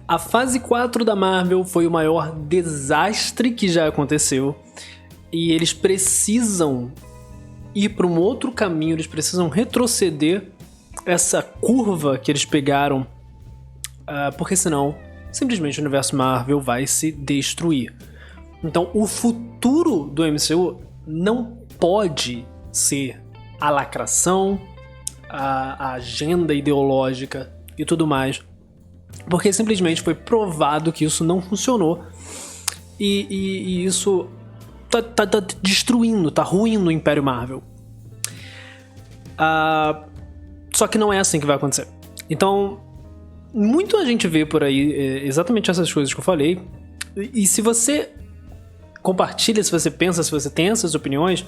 A fase 4 da Marvel foi o maior desastre que já aconteceu. E eles precisam ir para um outro caminho, eles precisam retroceder essa curva que eles pegaram, porque senão simplesmente o universo Marvel vai se destruir. Então o futuro do MCU não pode ser a lacração, a agenda ideológica e tudo mais, porque simplesmente foi provado que isso não funcionou e isso tá destruindo, tá ruindo o Império Marvel. Só que não é assim que vai acontecer. Então, muita gente vê por aí exatamente essas coisas que eu falei. E se você compartilha, se você pensa, se você tem essas opiniões,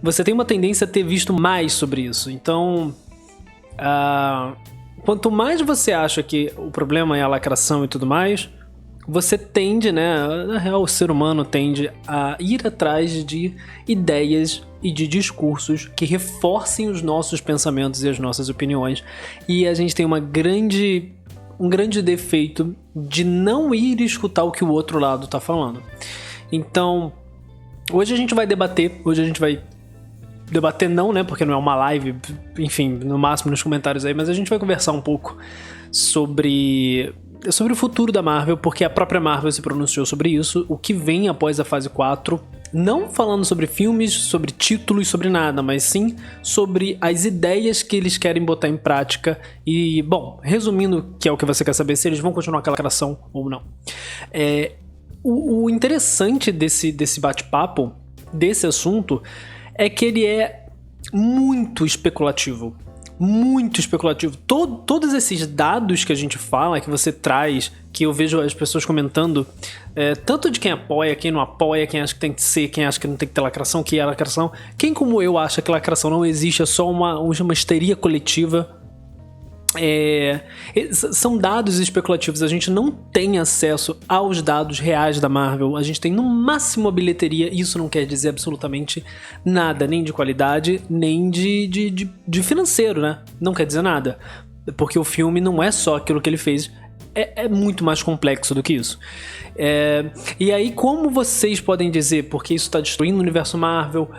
você tem uma tendência a ter visto mais sobre isso. Então, quanto mais você acha que o problema é a lacração e tudo mais, você tende, né? Na real, o ser humano tende a ir atrás de ideias e de discursos que reforcem os nossos pensamentos e as nossas opiniões. E a gente tem um grande defeito de não ir escutar o que o outro lado tá falando. Então, hoje a gente vai debater, não, né? Porque não é uma live, enfim, no máximo nos comentários aí, mas a gente vai conversar um pouco sobre o futuro da Marvel, porque a própria Marvel se pronunciou sobre isso, o que vem após a fase 4, não falando sobre filmes, sobre títulos, sobre nada, mas sim sobre as ideias que eles querem botar em prática. E, bom, resumindo, que é o que você quer saber, se eles vão continuar aquela lacração ou não. O interessante desse bate-papo, desse assunto, é que ele é muito especulativo. Muito especulativo. Todos esses dados que a gente fala, que você traz, que eu vejo as pessoas comentando, tanto de quem apoia, quem não apoia, quem acha que tem que ser, quem acha que não tem que ter lacração, que é lacração. Quem, como eu, acha que lacração não existe, é só uma histeria coletiva. São dados especulativos, a gente não tem acesso aos dados reais da Marvel, a gente tem no máximo a bilheteria, e isso não quer dizer absolutamente nada, nem de qualidade, nem de financeiro, né? Não quer dizer nada, porque o filme não é só aquilo que ele fez, é muito mais complexo do que isso. E aí, como vocês podem dizer, porque isso tá destruindo o universo Marvel,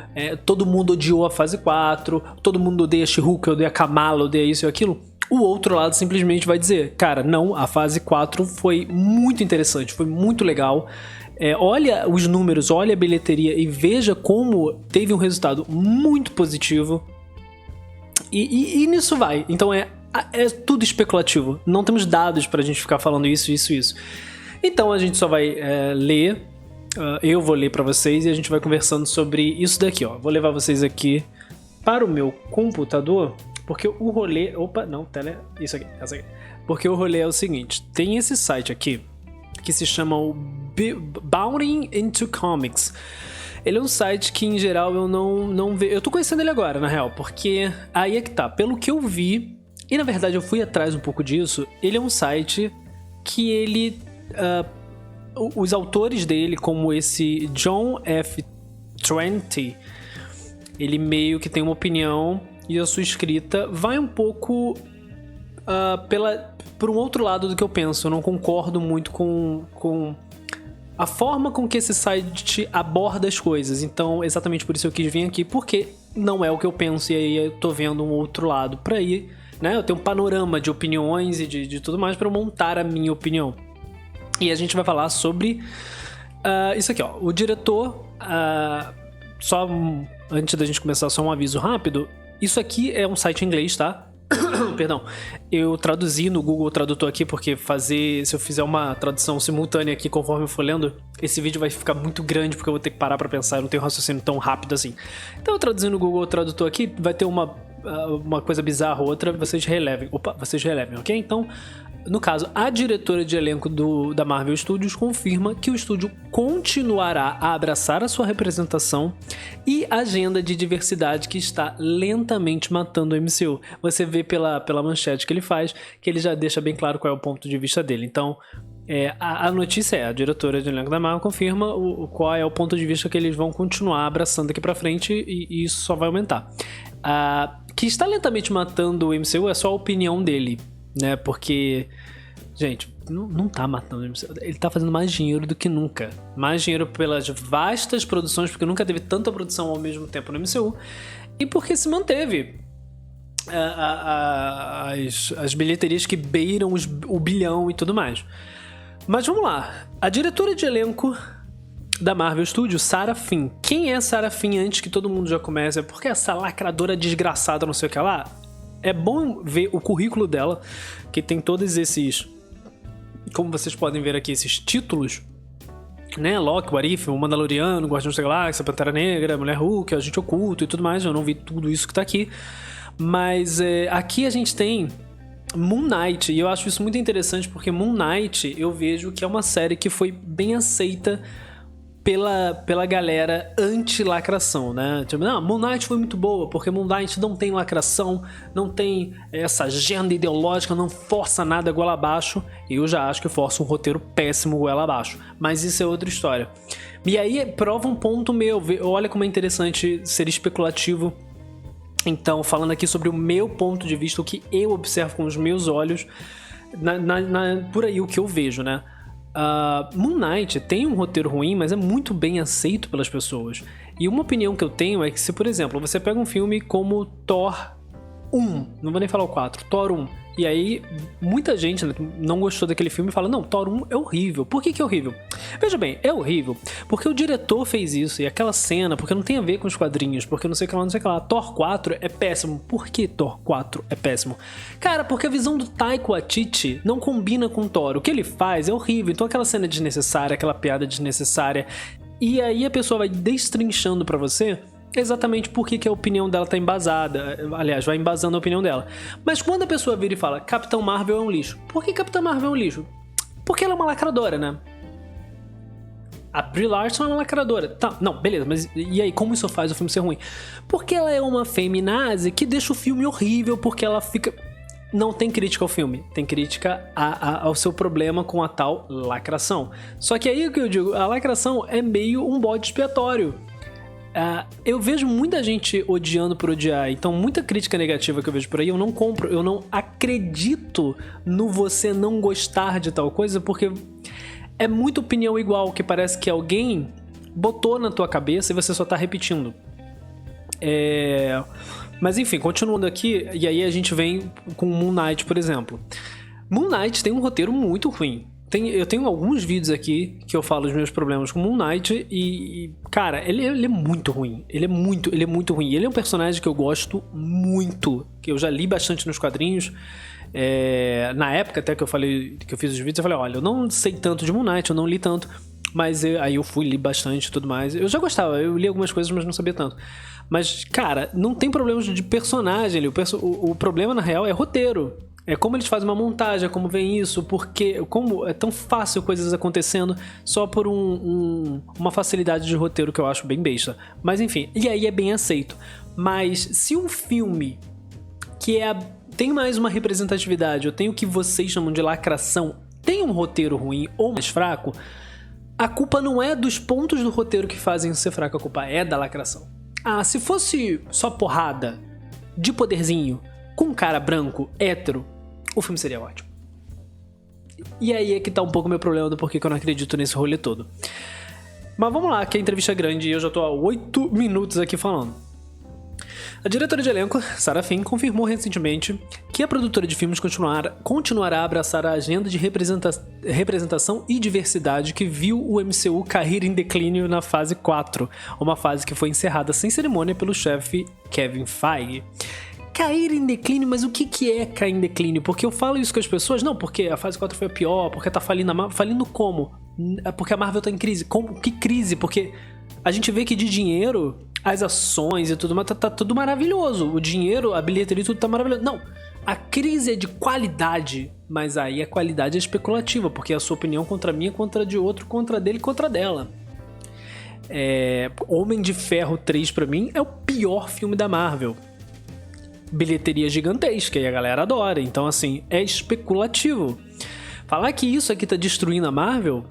todo mundo odiou a fase 4, todo mundo odeia She-Hulk, odeia Kamala, odeia isso e aquilo, o outro lado simplesmente vai dizer, cara, não, a fase 4 foi muito interessante, foi muito legal. Olha os números, olha a bilheteria e veja como teve um resultado muito positivo. E nisso vai. Então é tudo especulativo. Não temos dados pra gente ficar falando isso. Então a gente só vai ler. Eu vou ler pra vocês e a gente vai conversando sobre isso daqui, ó. Vou levar vocês aqui para o meu computador. Porque o rolê... Opa, não, isso aqui, essa aqui. Porque o rolê é o seguinte. Tem esse site aqui que se chama o Bounding into Comics. Ele é um site que, em geral, eu não vejo... Eu tô conhecendo ele agora, na real. Porque aí é que tá. Pelo que eu vi... E, na verdade, eu fui atrás um pouco disso. Ele é um site que ele... os autores dele, como esse John F. Trenty, ele meio que tem uma opinião... E a sua escrita vai um pouco por um outro lado do que eu penso. Eu não concordo muito com a forma com que esse site aborda as coisas. Então, exatamente por isso eu quis vir aqui, porque não é o que eu penso. E aí eu tô vendo um outro lado pra ir, né? Eu tenho um panorama de opiniões e de tudo mais pra eu montar a minha opinião. E a gente vai falar sobre isso aqui, ó. O diretor... só antes da gente começar, só um aviso rápido. Isso aqui é um site em inglês, tá? Perdão. Eu traduzi no Google Tradutor aqui, porque se eu fizer uma tradução simultânea aqui conforme eu for lendo, esse vídeo vai ficar muito grande, porque eu vou ter que parar pra pensar, eu não tenho raciocínio tão rápido assim. Então eu traduzindo no Google Tradutor aqui, vai ter uma coisa bizarra ou outra, vocês relevem, ok? Então, no caso, a diretora de elenco da Marvel Studios confirma que o estúdio continuará a abraçar a sua representação e agenda de diversidade que está lentamente matando o MCU. Você vê pela manchete que ele faz, que ele já deixa bem claro qual é o ponto de vista dele. Então, a notícia a diretora de elenco da Marvel confirma qual é o ponto de vista que eles vão continuar abraçando daqui pra frente e isso só vai aumentar. Que está lentamente matando o MCU é só a opinião dele, né? Porque Gente, não tá matando o MCU. Ele tá fazendo mais dinheiro do que nunca. Mais dinheiro pelas vastas produções, porque nunca teve tanta produção ao mesmo tempo no MCU. E porque se manteve as bilheterias que beiram o bilhão e tudo mais. Mas vamos lá. A diretora de elenco da Marvel Studios, Sarah Finn. Quem é Sarah Finn antes que todo mundo já comece? É porque essa lacradora desgraçada, não sei o que lá. É bom ver o currículo dela, que tem todos esses... Como vocês podem ver aqui, esses títulos, né? Loki, What If, o Mandaloriano, Guardiões da Galáxia, Pantera Negra, Mulher Hulk, Agente Oculto e tudo mais. Eu não vi tudo isso que tá aqui. Mas aqui a gente tem Moon Knight. E eu acho isso muito interessante porque Moon Knight, eu vejo que é uma série que foi bem aceita pela galera anti-lacração, né? Tipo, não, Moon Knight foi muito boa, porque Moon Knight não tem lacração, não tem essa agenda ideológica, não força nada goela abaixo. Eu já acho que força um roteiro péssimo goela abaixo. Mas isso é outra história. E aí prova um ponto meu. Olha como é interessante ser especulativo. Então, falando aqui sobre o meu ponto de vista, o que eu observo com os meus olhos, por aí o que eu vejo, né? Moon Knight tem um roteiro ruim, mas é muito bem aceito pelas pessoas. E uma opinião que eu tenho é que se, por exemplo, você pega um filme como Thor 1, não vou nem falar o 4, Thor 1, e aí muita gente não gostou daquele filme e fala, não, Thor 1 é horrível. Por que é horrível? Veja bem, é horrível porque o diretor fez isso, e aquela cena, porque não tem a ver com os quadrinhos, porque não sei o que lá, não sei o que lá. Thor 4 é péssimo. Por que Thor 4 é péssimo? Cara, porque a visão do Taika Waititi não combina com Thor. O que ele faz é horrível, então aquela cena é desnecessária, aquela piada desnecessária, e aí a pessoa vai destrinchando pra você exatamente por que a opinião dela tá embasada. Aliás, vai embasando a opinião dela. Mas quando a pessoa vira e fala Capitão Marvel é um lixo. Por que Capitão Marvel é um lixo? Porque ela é uma lacradora, né? A Brie Larson é uma lacradora. Tá, não, beleza, mas e aí, como isso faz o filme ser ruim? Porque ela é uma feminazi que deixa o filme horrível, porque ela fica... Não tem crítica ao filme, tem crítica ao seu problema com a tal lacração. Só que aí o que eu digo, a lacração é meio um bode expiatório. Eu vejo muita gente odiando por odiar, então muita crítica negativa que eu vejo por aí eu não compro, eu não acredito no você não gostar de tal coisa, porque é muita opinião igual, que parece que alguém botou na tua cabeça e você só tá repetindo. Mas enfim, continuando aqui, e aí a gente vem com Moon Knight, por exemplo. Moon Knight tem um roteiro muito ruim. Eu tenho alguns vídeos aqui que eu falo dos meus problemas com Moon Knight e cara, ele é muito ruim. Ele é muito ruim. Ele é um personagem que eu gosto muito, que eu já li bastante nos quadrinhos. Na época até que eu fiz os vídeos, eu falei, olha, eu não sei tanto de Moon Knight, eu não li tanto, mas aí eu li bastante e tudo mais. Eu já gostava, eu li algumas coisas, mas não sabia tanto. Mas, cara, não tem problemas de personagem ali. O problema, na real, é roteiro. É como eles fazem uma montagem, como vem isso, porque como é tão fácil coisas acontecendo só por uma facilidade de roteiro que eu acho bem besta. Mas enfim, e aí é bem aceito. Mas se um filme que tem mais uma representatividade, ou tem o que vocês chamam de lacração, tem um roteiro ruim ou mais fraco, a culpa não é dos pontos do roteiro que fazem ser fraco, a culpa é da lacração. Se fosse só porrada, de poderzinho, com um cara branco, hétero, o filme seria ótimo. E aí é que tá um pouco o meu problema do porquê que eu não acredito nesse rolê todo. Mas vamos lá, que a entrevista é grande e eu já tô há 8 minutos aqui falando. A diretora de elenco, Sarah Finn, confirmou recentemente que a produtora de filmes continuará a abraçar a agenda de representação e diversidade que viu o MCU cair em declínio na fase 4, uma fase que foi encerrada sem cerimônia pelo chefe Kevin Feige. Cair em declínio, mas o que é cair em declínio? Porque eu falo isso com as pessoas, não, porque a fase 4 foi a pior, porque tá falindo a Marvel. Falindo como? Porque a Marvel tá em crise. Como? Que crise? Porque a gente vê que de dinheiro, as ações e tudo mais, tá tudo maravilhoso. O dinheiro, a bilheteria, tudo tá maravilhoso. Não, a crise é de qualidade, mas aí a qualidade é especulativa, porque é a sua opinião contra a minha, contra a de outro, contra dele, contra dela. Homem de Ferro 3 pra mim é o pior filme da Marvel. Bilheteria gigantesca e a galera adora, então assim, é especulativo. Falar que isso aqui tá destruindo a Marvel,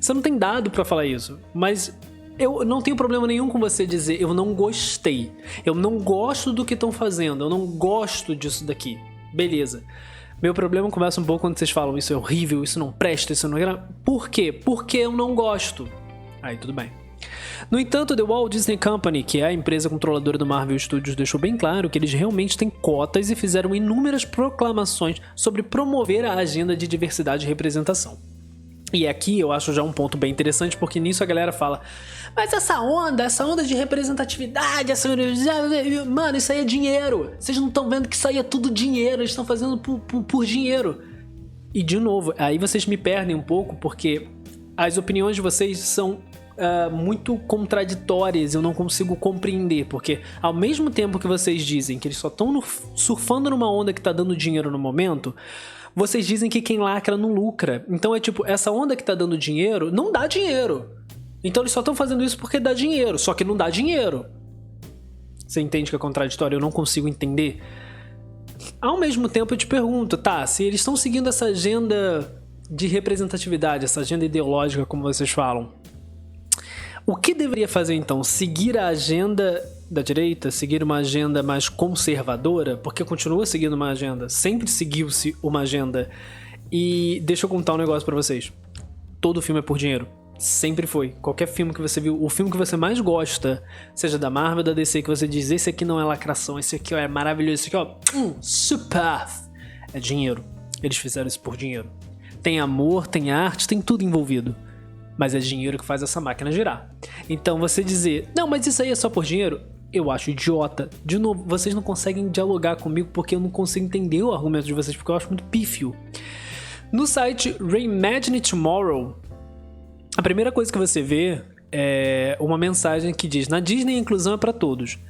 você não tem dado pra falar isso, mas eu não tenho problema nenhum com você dizer eu não gostei, eu não gosto do que estão fazendo, eu não gosto disso daqui, beleza. Meu problema começa um pouco quando vocês falam isso é horrível, isso não presta, isso não é... Por quê? Porque eu não gosto. Aí tudo bem. No entanto, The Walt Disney Company, que é a empresa controladora do Marvel Studios, deixou bem claro que eles realmente têm cotas e fizeram inúmeras proclamações sobre promover a agenda de diversidade e representação. E aqui eu acho já um ponto bem interessante, porque nisso a galera fala: mas essa onda de representatividade, mano, isso aí é dinheiro. Vocês não estão vendo que isso aí é tudo dinheiro, eles estão fazendo por dinheiro. E de novo, aí vocês me perdem um pouco, porque as opiniões de vocês são muito contraditórias, eu não consigo compreender, porque ao mesmo tempo que vocês dizem que eles só estão surfando numa onda que tá dando dinheiro no momento, vocês dizem que quem lacra não lucra. Então é tipo, essa onda que tá dando dinheiro, não dá dinheiro. Então eles só estão fazendo isso porque dá dinheiro, só que não dá dinheiro. Você entende que é contraditório? Eu não consigo entender. Ao mesmo tempo eu te pergunto, tá, se eles estão seguindo essa agenda de representatividade, essa agenda ideológica, como vocês falam, o que deveria fazer então? Seguir a agenda da direita? Seguir uma agenda mais conservadora? Porque continua seguindo uma agenda. Sempre seguiu-se uma agenda. E deixa eu contar um negócio pra vocês. Todo filme é por dinheiro. Sempre foi. Qualquer filme que você viu, o filme que você mais gosta, seja da Marvel ou da DC, que você diz, esse aqui não é lacração, esse aqui ó, é maravilhoso, esse aqui ó, super, é dinheiro. Eles fizeram isso por dinheiro. Tem amor, tem arte, tem tudo envolvido. Mas é dinheiro que faz essa máquina girar. Então você dizer, não, mas isso aí é só por dinheiro, eu acho idiota. De novo, vocês não conseguem dialogar comigo porque eu não consigo entender o argumento de vocês, porque eu acho muito pífio. No site Reimagine Tomorrow, a primeira coisa que você vê é uma mensagem que diz: na Disney a inclusão é pra todos.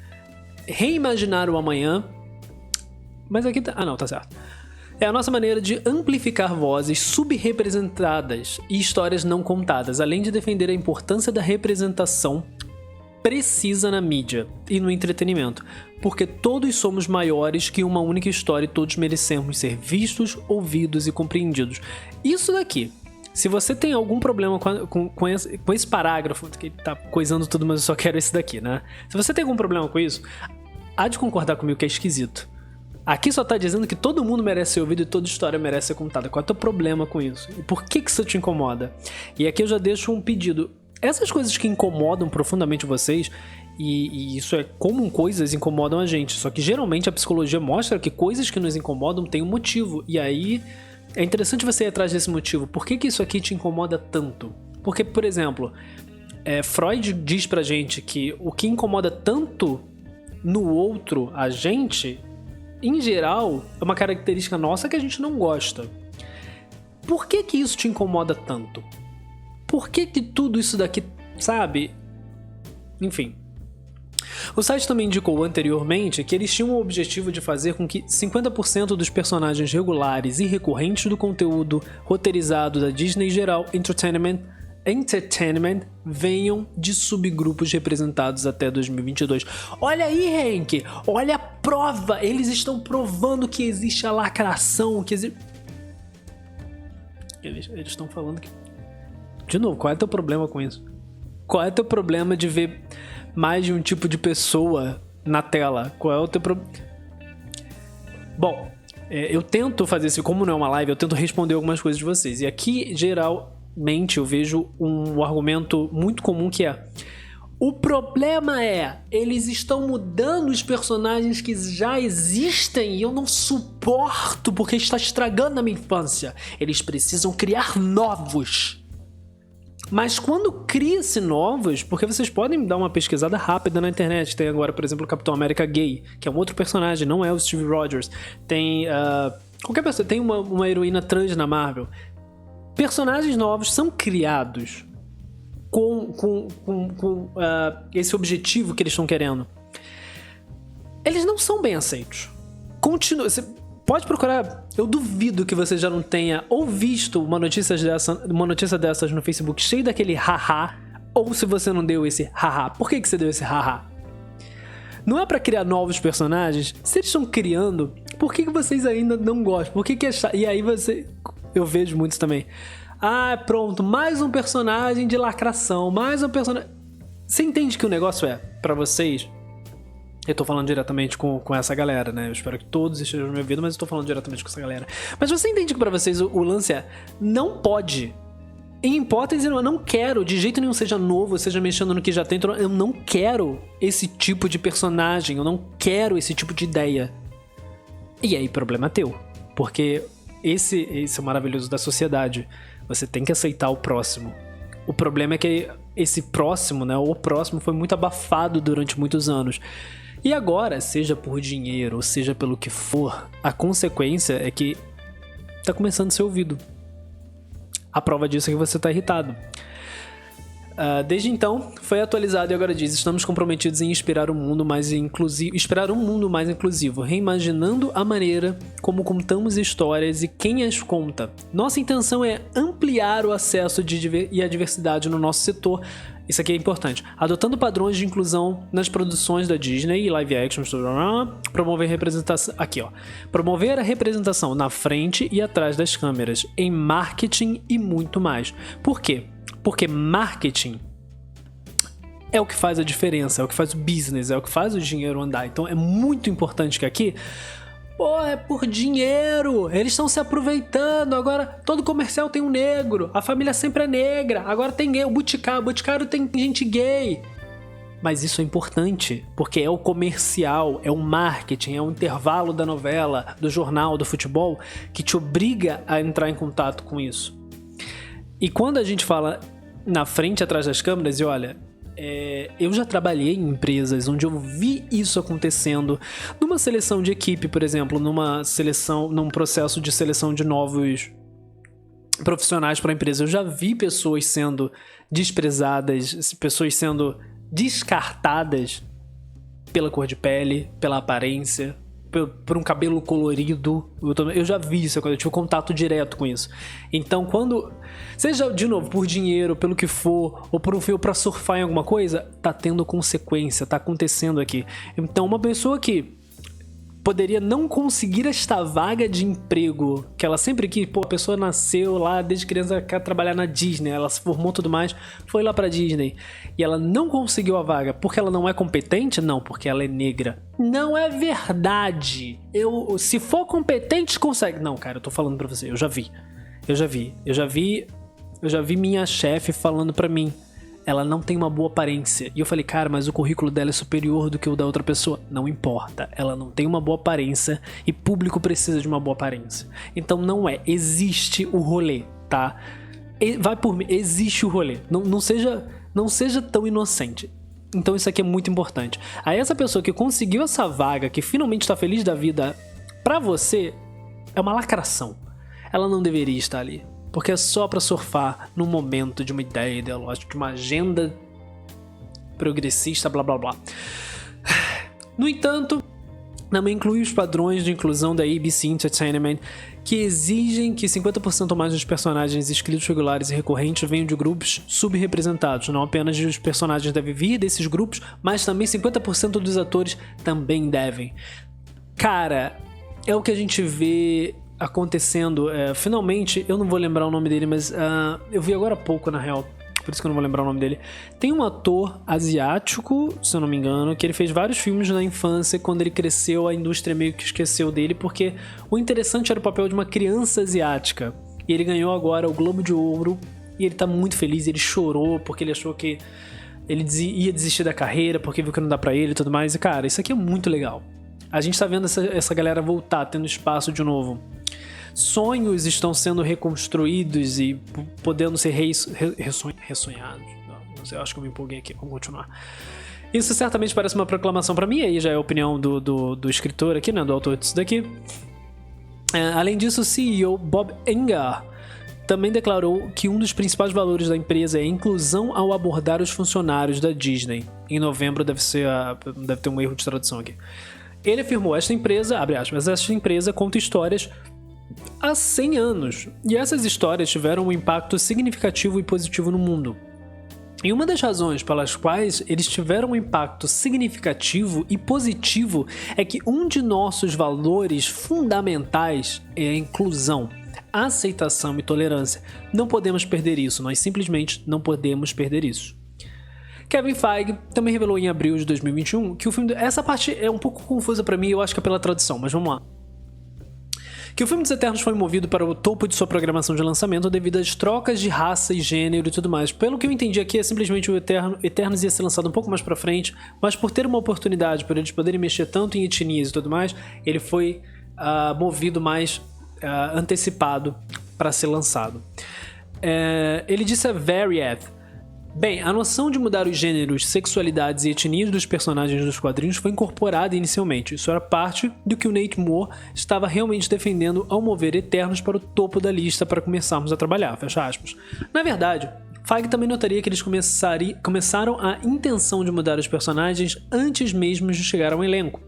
Reimaginar o amanhã. Mas aqui tá... Ah, não, tá certo. É a nossa maneira de amplificar vozes subrepresentadas e histórias não contadas, além de defender a importância da representação precisa na mídia e no entretenimento, porque todos somos maiores que uma única história e todos merecemos ser vistos, ouvidos e compreendidos. Isso daqui, se você tem algum problema com esse parágrafo, que tá coisando tudo, mas eu só quero esse daqui, né? Se você tem algum problema com isso, há de concordar comigo que é esquisito. Aqui só tá dizendo que todo mundo merece ser ouvido e toda história merece ser contada. Qual é o teu problema com isso? E por que isso te incomoda? E aqui eu já deixo um pedido. Essas coisas que incomodam profundamente vocês, e isso é comum, coisas incomodam a gente. Só que geralmente a psicologia mostra que coisas que nos incomodam têm um motivo. E aí é interessante você ir atrás desse motivo. Por que isso aqui te incomoda tanto? Porque, por exemplo, Freud diz pra gente que o que incomoda tanto no outro, a gente... em geral, é uma característica nossa que a gente não gosta. Por que isso te incomoda tanto? Por que tudo isso daqui, sabe? Enfim. O site também indicou anteriormente que eles tinham o objetivo de fazer com que 50% dos personagens regulares e recorrentes do conteúdo roteirizado da Disney Geral Entertainment venham de subgrupos representados até 2022. Olha aí, Hank! Olha a prova! Eles estão provando que existe a lacração, que existe... Eles estão falando que... De novo, qual é o teu problema com isso? Qual é o teu problema de ver mais de um tipo de pessoa na tela? Qual é o teu problema? Bom, eu tento fazer isso, como não é uma live, eu tento responder algumas coisas de vocês. E aqui, geralmente, eu vejo um argumento muito comum que é: o problema é, eles estão mudando os personagens que já existem e eu não suporto porque está estragando a minha infância. Eles precisam criar novos. Mas quando cria-se novos, porque vocês podem dar uma pesquisada rápida na internet, tem agora, por exemplo, o Capitão América gay, que é um outro personagem, não é o Steve Rogers. Tem qualquer pessoa, tem uma heroína trans na Marvel. Personagens novos são criados com esse objetivo que eles estão querendo. Eles não são bem aceitos. Continua. Você pode procurar. Eu duvido que você já não tenha ou visto uma notícia dessas no Facebook cheio daquele haha, ou se você não deu esse haha. Por que você deu esse haha? Não é pra criar novos personagens? Se eles estão criando, por que vocês ainda não gostam? Por que é chato? E aí eu vejo muitos também. Ah, pronto, mais um personagem de lacração, mais um personagem... Você entende que o negócio pra vocês, Eu tô falando diretamente com essa galera, né? Eu espero que todos estejam me ouvindo, mas eu tô falando diretamente com essa galera. Mas você entende que pra vocês o lance é, não pode, em hipótese, eu não quero, de jeito nenhum, seja novo, seja mexendo no que já tem, eu não quero esse tipo de personagem, eu não quero esse tipo de ideia. E aí, problema teu. Porque esse é o maravilhoso da sociedade. Você tem que aceitar o próximo. O problema é que esse próximo, né, o próximo foi muito abafado durante muitos anos. E agora, seja por dinheiro, ou seja pelo que for, a consequência é que tá começando a ser ouvido. A prova disso é que você tá irritado. Desde então, foi atualizado e agora diz: estamos comprometidos em inspirar um mundo mais inclusivo, reimaginando a maneira como contamos histórias e quem as conta. Nossa intenção é ampliar o acesso e a diversidade no nosso setor. Isso aqui é importante. Adotando padrões de inclusão nas produções da Disney e live action, promover representação. Aqui, ó. Promover a representação na frente e atrás das câmeras, em marketing e muito mais. Por quê? Porque marketing é o que faz a diferença, é o que faz o business, é o que faz o dinheiro andar. Então é muito importante que aqui, é por dinheiro, eles estão se aproveitando. Agora todo comercial tem um negro, a família sempre é negra, agora tem gay, o Boticário tem gente gay. Mas isso é importante, porque é o comercial, é o marketing, é o intervalo da novela, do jornal, do futebol, que te obriga a entrar em contato com isso. E quando a gente fala na frente e atrás das câmeras, e olha, eu já trabalhei em empresas onde eu vi isso acontecendo, numa seleção de equipe, por exemplo, num processo de seleção de novos profissionais para a empresa. Eu já vi pessoas sendo desprezadas, pessoas sendo descartadas pela cor de pele, pela aparência, por um cabelo colorido. Eu já vi isso, eu tive contato direto com isso. Então, quando, seja de novo por dinheiro, pelo que for, ou por um fio pra surfar em alguma coisa, tá tendo consequência, tá acontecendo aqui. Então, uma pessoa que poderia não conseguir esta vaga de emprego que ela sempre quis, a pessoa nasceu lá desde criança, quer trabalhar na Disney, ela se formou e tudo mais, foi lá pra Disney e ela não conseguiu a vaga porque ela não é competente? Não, porque ela é negra. Não é verdade. Se for competente, consegue. Não, cara, eu tô falando pra você, eu já vi minha chefe falando pra mim: ela não tem uma boa aparência. E eu falei: cara, mas o currículo dela é superior do que o da outra pessoa. Não importa, ela não tem uma boa aparência e público precisa de uma boa aparência. Então não é, existe o rolê, tá? Vai por mim, existe o rolê. Não seja tão inocente. Então isso aqui é muito importante. Aí essa pessoa que conseguiu essa vaga, que finalmente tá feliz da vida, pra você, é uma lacração. Ela não deveria estar ali. Porque é só pra surfar no momento de uma ideia ideológica, de uma agenda progressista, blá blá blá. No entanto, também inclui os padrões de inclusão da ABC Entertainment, que exigem que 50% ou mais dos personagens inscritos regulares e recorrentes venham de grupos subrepresentados. Não apenas os personagens devem vir desses grupos, mas também 50% dos atores também devem. Cara, é o que a gente vê acontecendo. Finalmente, eu não vou lembrar o nome dele, mas eu vi agora há pouco, na real, por isso que eu não vou lembrar o nome dele. Tem um ator asiático, se eu não me engano, que ele fez vários filmes na infância. Quando ele cresceu, a indústria meio que esqueceu dele, porque o interessante era o papel de uma criança asiática. E ele ganhou agora o Globo de Ouro, e ele tá muito feliz. Ele chorou porque ele achou que ele ia desistir da carreira, porque viu que não dá pra ele e tudo mais. E cara, isso aqui é muito legal. A gente tá vendo essa galera voltar, tendo espaço de novo. Sonhos estão sendo reconstruídos e podendo ser ressonhados. Não sei, eu acho que eu me empolguei aqui. Vamos continuar. Isso certamente parece uma proclamação para mim, aí já é a opinião do escritor aqui, né, do autor disso daqui. Além disso, o CEO Bob Iger também declarou que um dos principais valores da empresa é a inclusão ao abordar os funcionários da Disney. Em novembro deve ter um erro de tradução aqui. Ele afirmou: esta empresa, abre aspas, esta empresa conta histórias há 100 anos, e essas histórias tiveram um impacto significativo e positivo no mundo. E uma das razões pelas quais eles tiveram um impacto significativo e positivo é que um de nossos valores fundamentais é a inclusão, aceitação e tolerância. Não podemos perder isso, nós simplesmente não podemos perder isso. Kevin Feige também revelou em abril de 2021 que o filme... Essa parte é um pouco confusa pra mim, eu acho que é pela tradução, mas vamos lá. Que o filme dos Eternos foi movido para o topo de sua programação de lançamento devido às trocas de raça e gênero e tudo mais. Pelo que eu entendi aqui, é simplesmente o Eternos ia ser lançado um pouco mais pra frente, mas por ter uma oportunidade, por eles poderem mexer tanto em etnias e tudo mais, ele foi movido mais antecipado para ser lançado. Ele disse a Variety: bem, a noção de mudar os gêneros, sexualidades e etnias dos personagens dos quadrinhos foi incorporada inicialmente. Isso era parte do que o Nate Moore estava realmente defendendo ao mover Eternos para o topo da lista para começarmos a trabalhar, fecha aspas. Na verdade, Feige também notaria que eles começaram a intenção de mudar os personagens antes mesmo de chegar ao elenco.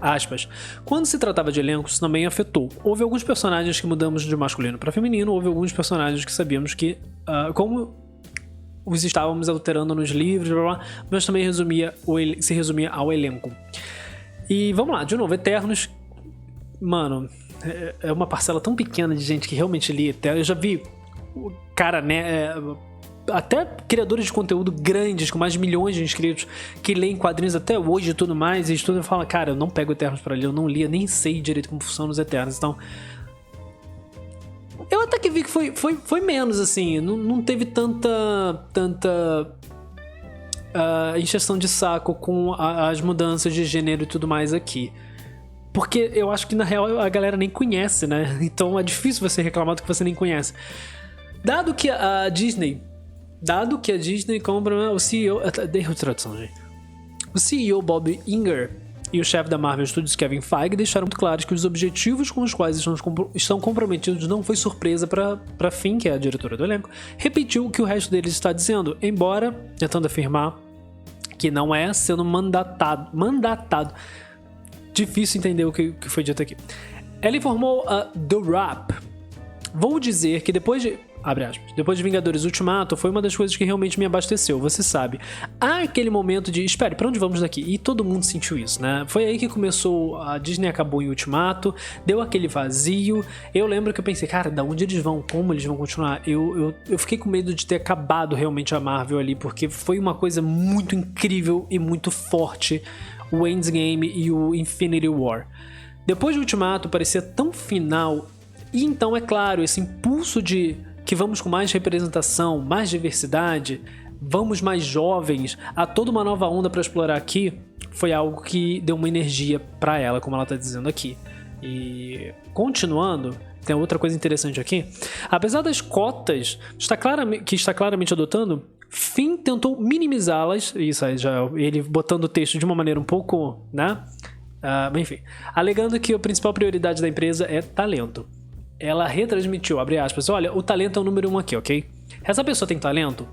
Aspas. Quando se tratava de elenco, isso também afetou. Houve alguns personagens que mudamos de masculino para feminino, houve alguns personagens que sabíamos que, como os estávamos alterando nos livros, blá, blá, mas também se resumia ao elenco. E vamos lá, de novo, Eternos, mano, é uma parcela tão pequena de gente que realmente lia Eternos. Eu já vi o cara, né, até criadores de conteúdo grandes, com mais de milhões de inscritos, que leem quadrinhos até hoje e tudo mais, e estudam e falam, cara, eu não pego Eternos pra ler, eu não lia, nem sei direito como funcionam os Eternos. Então, eu até que vi que foi menos, assim, não teve tanta encheção de saco com as mudanças de gênero e tudo mais aqui. Porque eu acho que, na real, a galera nem conhece, né? Então é difícil você reclamar do que você nem conhece. Dado que a Disney compra o CEO... Erro de tradução, gente. O CEO Bob Iger e o chefe da Marvel Studios, Kevin Feige, deixaram muito claros que os objetivos com os quais estão comprometidos não foi surpresa para Finn, que é a diretora do elenco, repetiu o que o resto deles está dizendo, embora tentando afirmar que não é sendo mandatado. Difícil entender o que foi dito aqui. Ela informou a The Wrap: vou dizer que depois de Vingadores Ultimato, foi uma das coisas que realmente me abasteceu, você sabe. Há aquele momento de, espere, pra onde vamos daqui? E todo mundo sentiu isso, né? Foi aí que começou, a Disney acabou em Ultimato, deu aquele vazio. Eu lembro que eu pensei, cara, da onde eles vão? Como eles vão continuar? Eu fiquei com medo de ter acabado realmente a Marvel ali, porque foi uma coisa muito incrível e muito forte, o Endgame e o Infinity War. Depois de Ultimato parecia tão final, e então, é claro, esse impulso de que vamos com mais representação, mais diversidade, vamos mais jovens, há toda uma nova onda para explorar aqui, foi algo que deu uma energia para ela, como ela tá dizendo aqui. E continuando, tem outra coisa interessante aqui. Apesar das cotas que está claramente adotando, Finn tentou minimizá-las, isso aí já ele botando o texto de uma maneira um pouco, né? Enfim, alegando que a principal prioridade da empresa é talento. Ela retransmitiu, abre aspas, olha, o talento é o número 1 aqui, ok? Essa pessoa tem talento?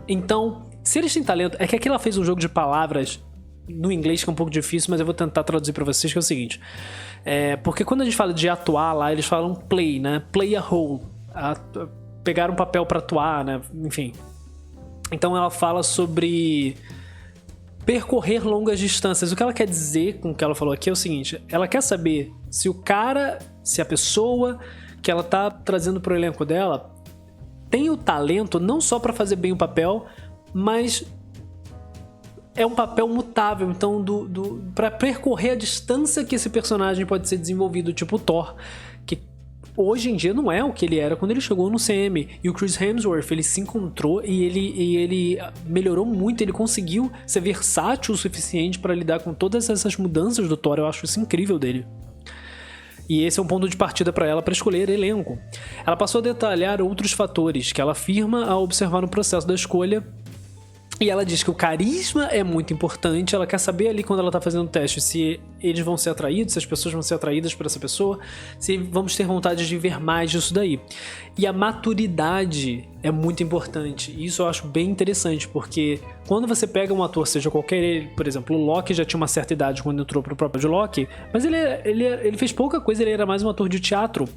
Então, se eles têm talento, é que aqui ela fez um jogo de palavras no inglês que é um pouco difícil, mas eu vou tentar traduzir pra vocês, que é o seguinte. Porque quando a gente fala de atuar lá, eles falam play, né? Play a role. Pegar um papel pra atuar, né? Enfim. Então ela fala sobre percorrer longas distâncias. O que ela quer dizer com o que ela falou aqui é o seguinte. Ela quer saber se a pessoa que ela tá trazendo pro elenco dela tem o talento não só para fazer bem o papel, mas é um papel mutável, então para percorrer a distância que esse personagem pode ser desenvolvido, tipo o Thor, que hoje em dia não é o que ele era quando ele chegou no CM. E o Chris Hemsworth, ele se encontrou e ele melhorou muito, ele conseguiu ser versátil o suficiente para lidar com todas essas mudanças do Thor. Eu acho isso incrível dele. E esse é um ponto de partida para ela para escolher elenco. Ela passou a detalhar outros fatores que ela afirma a observar no processo da escolha. E ela diz que o carisma é muito importante. Ela quer saber ali quando ela tá fazendo o teste se eles vão ser atraídos, se as pessoas vão ser atraídas por essa pessoa, se vamos ter vontade de ver mais disso daí. E a maturidade é muito importante. E isso eu acho bem interessante, porque quando você pega um ator, seja qualquer, por exemplo, o Loki já tinha uma certa idade quando entrou pro papel de Loki, mas ele fez pouca coisa, ele era mais um ator de teatro.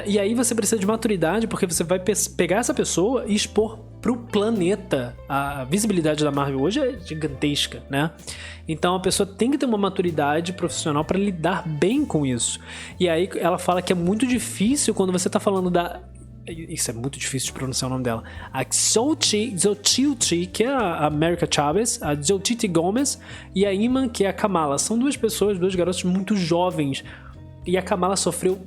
E aí você precisa de maturidade, porque você vai pegar essa pessoa e expor pro planeta. A visibilidade da Marvel hoje é gigantesca, né? Então a pessoa tem que ter uma maturidade profissional para lidar bem com isso. E aí ela fala que é muito difícil quando você tá falando Isso é muito difícil de pronunciar o nome dela. A Xochitl, que é a America Chavez, a Xochitl Gomez, e a Iman, que é a Kamala. São duas garotas muito jovens. E a Kamala sofreu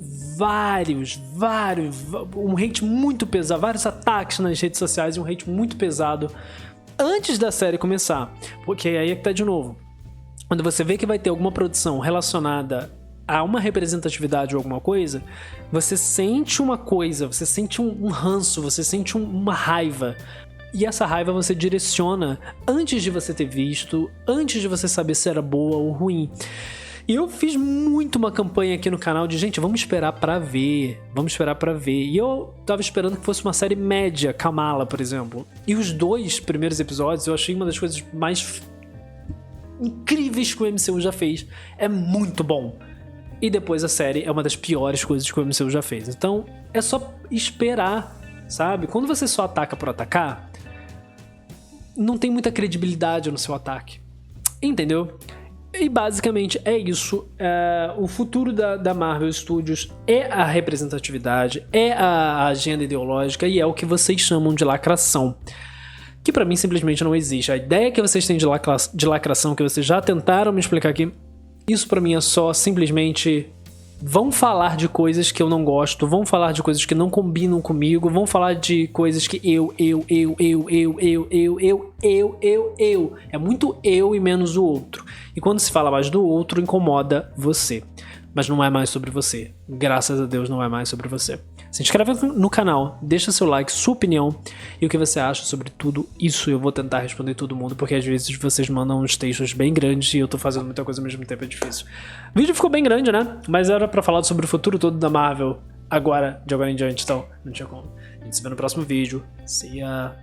um hate muito pesado, vários ataques nas redes sociais e um hate muito pesado antes da série começar. Porque aí é que tá de novo. Quando você vê que vai ter alguma produção relacionada a uma representatividade ou alguma coisa, você sente uma coisa, você sente um ranço, você sente uma raiva. E essa raiva você direciona antes de você ter visto, antes de você saber se era boa ou ruim. E eu fiz muito uma campanha aqui no canal de, gente, vamos esperar pra ver. E eu tava esperando que fosse uma série média, Kamala, por exemplo. E os 2 primeiros episódios eu achei uma das coisas mais incríveis que o MCU já fez. É muito bom. E depois a série é uma das piores coisas que o MCU já fez. Então, é só esperar, sabe? Quando você só ataca por atacar, não tem muita credibilidade no seu ataque. Entendeu? E basicamente é isso. O futuro da Marvel Studios é a representatividade, é a agenda ideológica e é o que vocês chamam de lacração. Que pra mim simplesmente não existe. A ideia que vocês têm de lacração, que vocês já tentaram me explicar aqui, isso pra mim é só simplesmente... Vão falar de coisas que eu não gosto, vão falar de coisas que não combinam comigo, vão falar de coisas que eu. É muito eu e menos o outro. E quando se fala mais do outro, incomoda você. Mas não é mais sobre você. Graças a Deus não é mais sobre você. Se inscreve no canal, deixa seu like, sua opinião e o que você acha sobre tudo isso. Eu vou tentar responder todo mundo, porque às vezes vocês mandam uns textos bem grandes e eu tô fazendo muita coisa ao mesmo tempo, é difícil. O vídeo ficou bem grande, né? Mas era pra falar sobre o futuro todo da Marvel de agora em diante, então não tinha como. A gente se vê no próximo vídeo. See ya!